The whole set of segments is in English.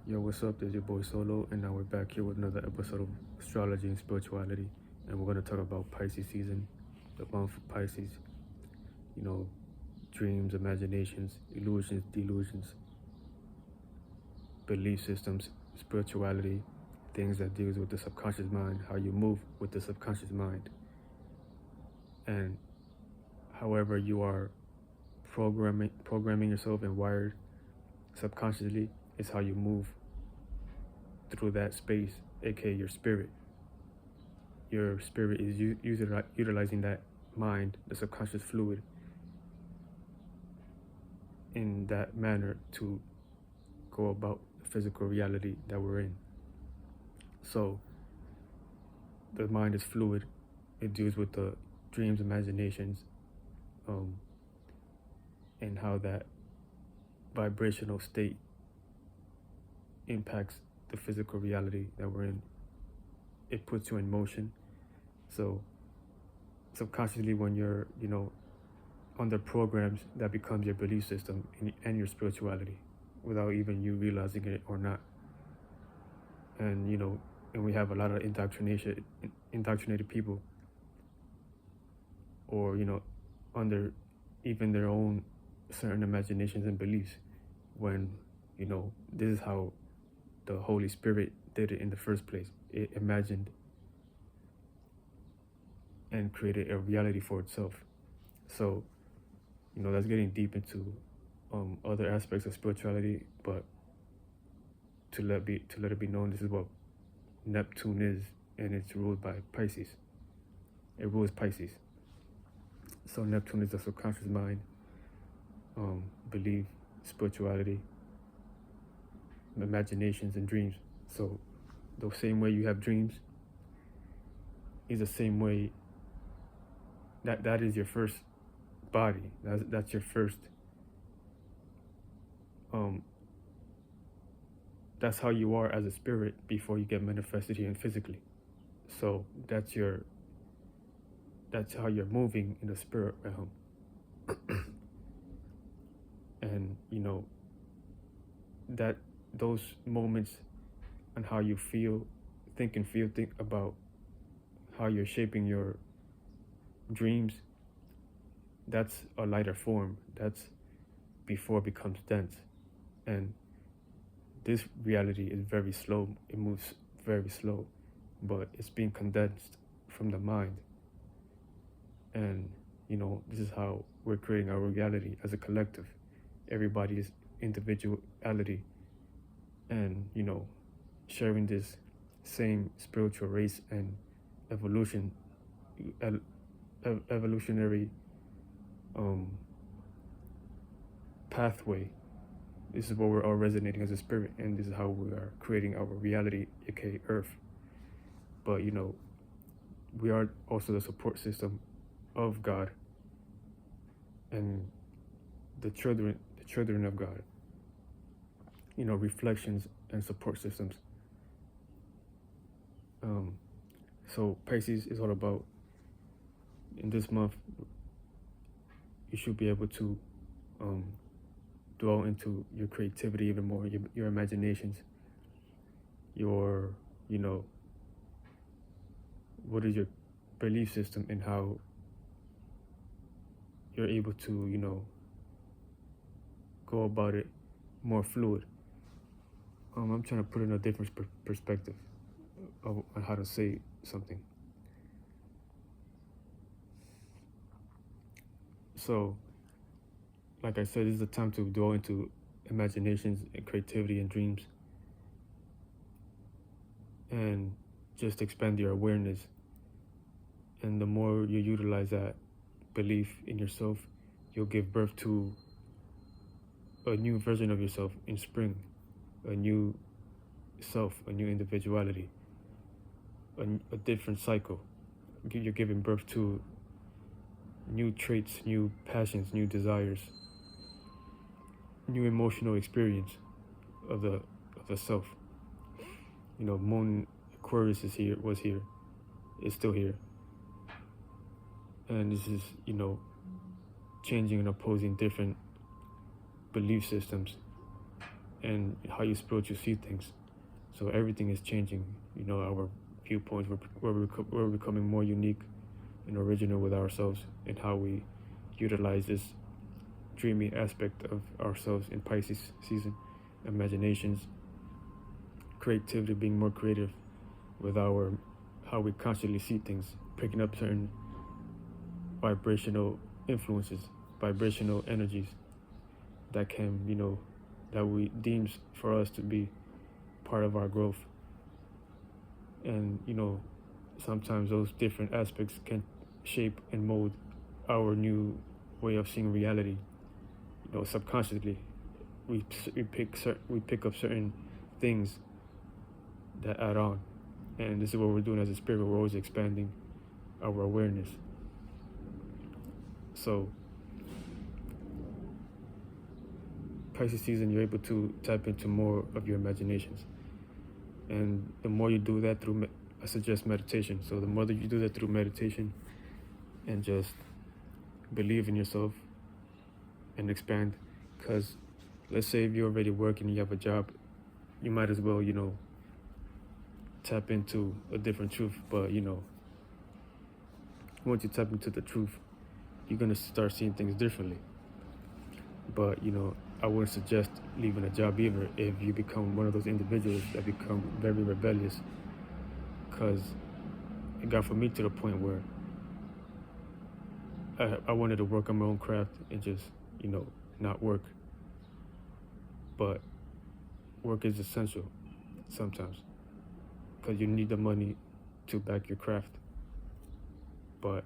Yo, what's up? This is your boy Solo, and now we're back here with another episode of Astrology and Spirituality. And we're going to talk about Pisces season, the month of Pisces. You know, dreams, imaginations, illusions, delusions, belief systems, spirituality, things that deals with the subconscious mind, how you move with the subconscious mind. And however you are programming yourself and wired subconsciously is how you move through that space, aka your spirit. Your spirit is utilizing that mind, the subconscious fluid, in that manner to go about the physical reality that we're in. So the mind is fluid. It deals with the dreams, imaginations, and how that vibrational state impacts the physical reality that we're in. It puts you in motion. So subconsciously, when you're, under programs, that becomes your belief system and your spirituality without even you realizing it or not. And, and we have a lot of indoctrinated people, or, under even their own certain imaginations and beliefs, when, this is how the Holy Spirit did it in the first place. It imagined and created a reality for itself. So, that's getting deep into other aspects of spirituality, but to let it be known, this is what Neptune is, and it's ruled by Pisces. It rules Pisces. So Neptune is the subconscious mind, belief, spirituality, imaginations, and dreams. So the same way you have dreams is the same way that is your first body. That's your first. That's how you are as a spirit before you get manifested here physically. So that's how you're moving in the spirit realm. And that those moments and how you think about how you're shaping your dreams, that's a lighter form. That's before it becomes dense. And this reality is very slow. It moves very slow, but it's being condensed from the mind. And this is how we're creating our reality as a collective. Everybody's individuality, and sharing this same spiritual race and evolutionary pathway. This is what we're all resonating as a spirit, and this is how we are creating our reality, aka Earth. But we are also the support system of God and the children of God. Reflections and support systems. So Pisces is all about, in this month, you should be able to dwell into your creativity even more, your imaginations, your, what is your belief system, and how you're able to, go about it more fluid. I'm trying to put in a different perspective on how to say something. So, like I said, this is the time to dwell into imaginations and creativity and dreams, and just expand your awareness. And the more you utilize that belief in yourself, you'll give birth to a new version of yourself in spring, a new self, a new individuality, a different cycle. You're giving birth to new traits, new passions, new desires, new emotional experience of the self. Moon Aquarius is still here, and this is changing and opposing different belief systems and how you spiritually see things. So everything is changing. Our viewpoints, we're becoming more unique and original with ourselves and how we utilize this dreamy aspect of ourselves in Pisces season. Imaginations, creativity, being more creative with how we constantly see things, picking up certain vibrational influences, vibrational energies that can, that we deems for us to be part of our growth. And, sometimes those different aspects can shape and mold our new way of seeing reality. Subconsciously, we pick up certain things that add on, and this is what we're doing as a spirit. We're always expanding our awareness. So Pisces season, you're able to tap into more of your imaginations, and the more you do that through I suggest meditation. So the more that you do that through meditation and just believe in yourself and expand, because let's say if you're already working and you have a job, you might as well, tap into a different truth. But once you tap into the truth, you're gonna start seeing things differently. But I wouldn't suggest leaving a job either if you become one of those individuals that become very rebellious, because it got for me to the point where I wanted to work on my own craft and just not work. But work is essential sometimes, because you need the money to back your craft. But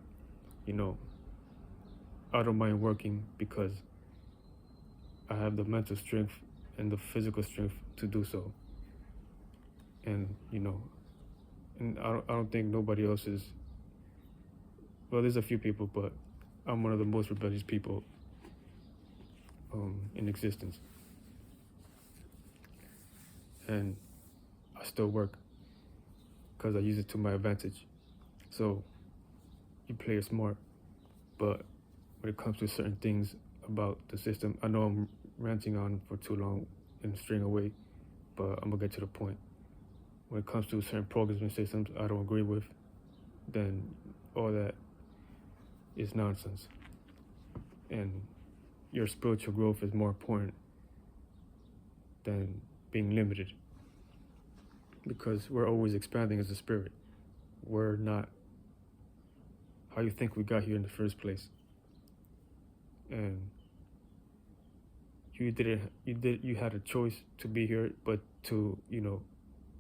I don't mind working because I have the mental strength and the physical strength to do so. And and I don't think nobody else is. Well, there's a few people, but I'm one of the most rebellious people in existence. And I still work because I use it to my advantage. So you play it smart, but when it comes to certain things about the system, I know I'm ranting on for too long and straying away, but I'm gonna get to the point. When it comes to certain programs and systems I don't agree with, then all that is nonsense. And your spiritual growth is more important than being limited, because we're always expanding as a spirit. We're not how you think we got here in the first place. And you had a choice to be here, but to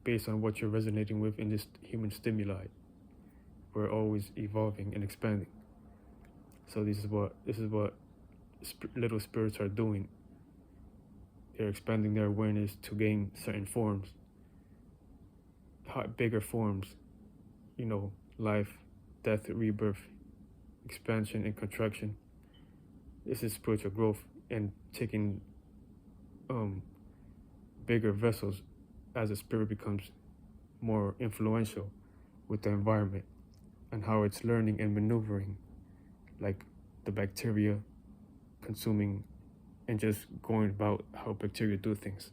based on what you're resonating with in this human stimuli, we're always evolving and expanding. So this is what little spirits are doing. They're expanding their awareness to gain certain forms, bigger forms, life, death, rebirth, expansion and contraction. This is spiritual growth and taking bigger vessels as the spirit becomes more influential with the environment and how it's learning and maneuvering, like the bacteria consuming and just going about how bacteria do things.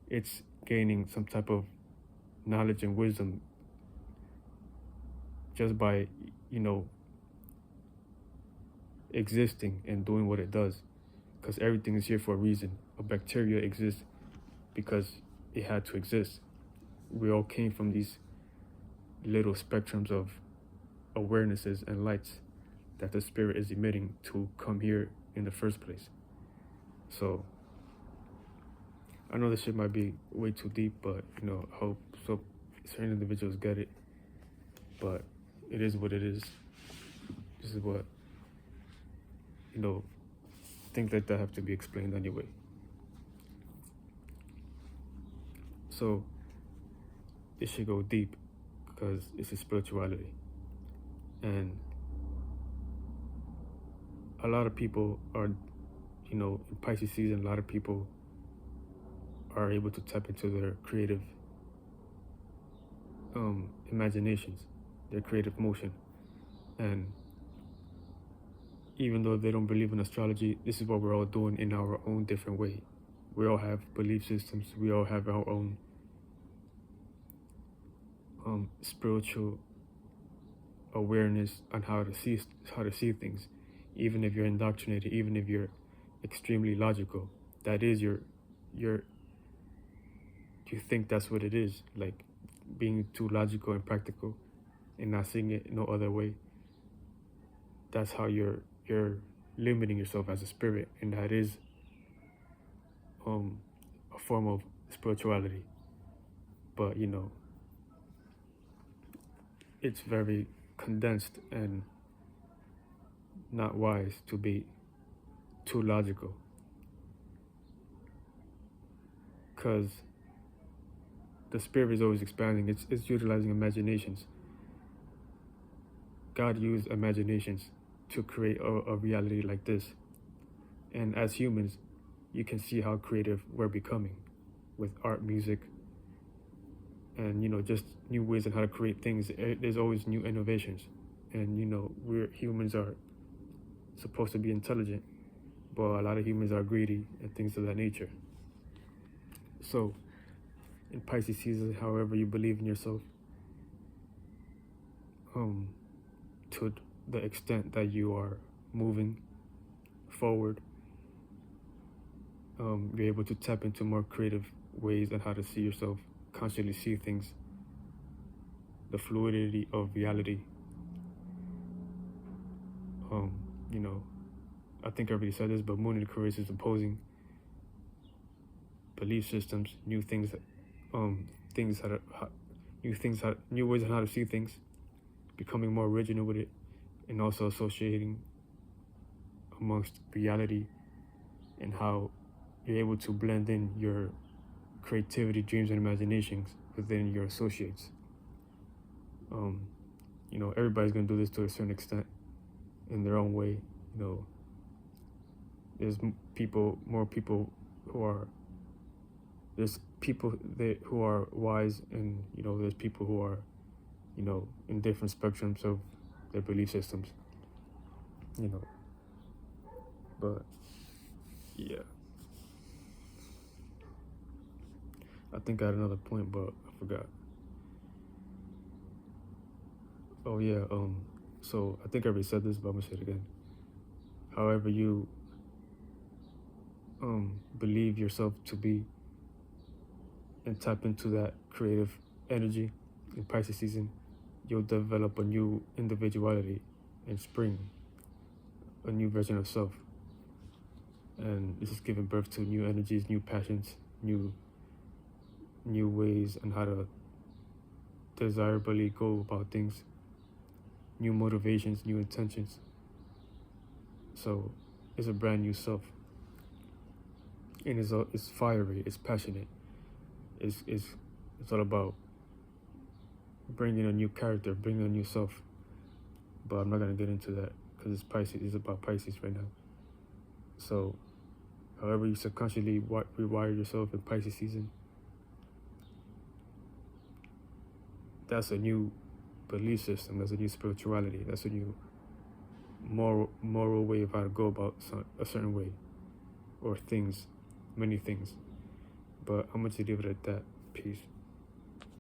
It's gaining some type of knowledge and wisdom just by existing and doing what it does, because everything is here for a reason. A bacteria exists because it had to exist. We all came from these little spectrums of awarenesses and lights that the spirit is emitting to come here in the first place. So I know this shit might be way too deep, but I hope so certain individuals get it. But it is what it is. This is what things like that have to be explained anyway. So it should go deep because it's a spirituality. And a lot of people are, in Pisces season, a lot of people are able to tap into their creative imaginations, their creative motion. And even though they don't believe in astrology, this is what we're all doing in our own different way. We all have belief systems. We all have our own spiritual awareness on how to see things. Even if you're indoctrinated, even if you're extremely logical, that is your you think that's what it is, like being too logical and practical and not seeing it no other way. That's how you're limiting yourself as a spirit, and that is a form of spirituality. But it's very condensed and not wise to be too logical, because the spirit is always expanding. It's utilizing imaginations. God used imaginations to create a reality like this. And as humans, you can see how creative we're becoming with art, music, and just new ways on how to create things. There's always new innovations. And humans are supposed to be intelligent, but a lot of humans are greedy and things of that nature. So in Pisces season, however you believe in yourself, to the extent that you are moving forward, you're able to tap into more creative ways on how to see yourself, constantly see things, the fluidity of reality. I think I already said this, but Moon and Aquarius is opposing belief systems, new things, new ways on how to see things, becoming more original with it, and also associating amongst reality and how you're able to blend in your creativity, dreams, and imaginations within your associates. Everybody's gonna do this to a certain extent in their own way. There's more people who are, there's people who are wise, and there's people who are, in different spectrums of their belief systems. But yeah, I think I had another point, but I forgot. Oh yeah, so I think I already said this, but I'm gonna say it again. However you believe yourself to be and tap into that creative energy in Pisces season, you'll develop a new individuality in spring, a new version of self. And this is giving birth to new energies, new passions, new ways on how to desirably go about things, new motivations, new intentions. So it's a brand new self. And it's fiery, it's passionate. It's all about bringing a new character, bringing a new self. But I'm not gonna get into that because it's Pisces. It's about Pisces right now. So, however you subconsciously rewire yourself in Pisces season, that's a new belief system. That's a new spirituality. That's a new moral way of how to go about a certain way, or things, many things. But I'm going to leave it at that. Peace.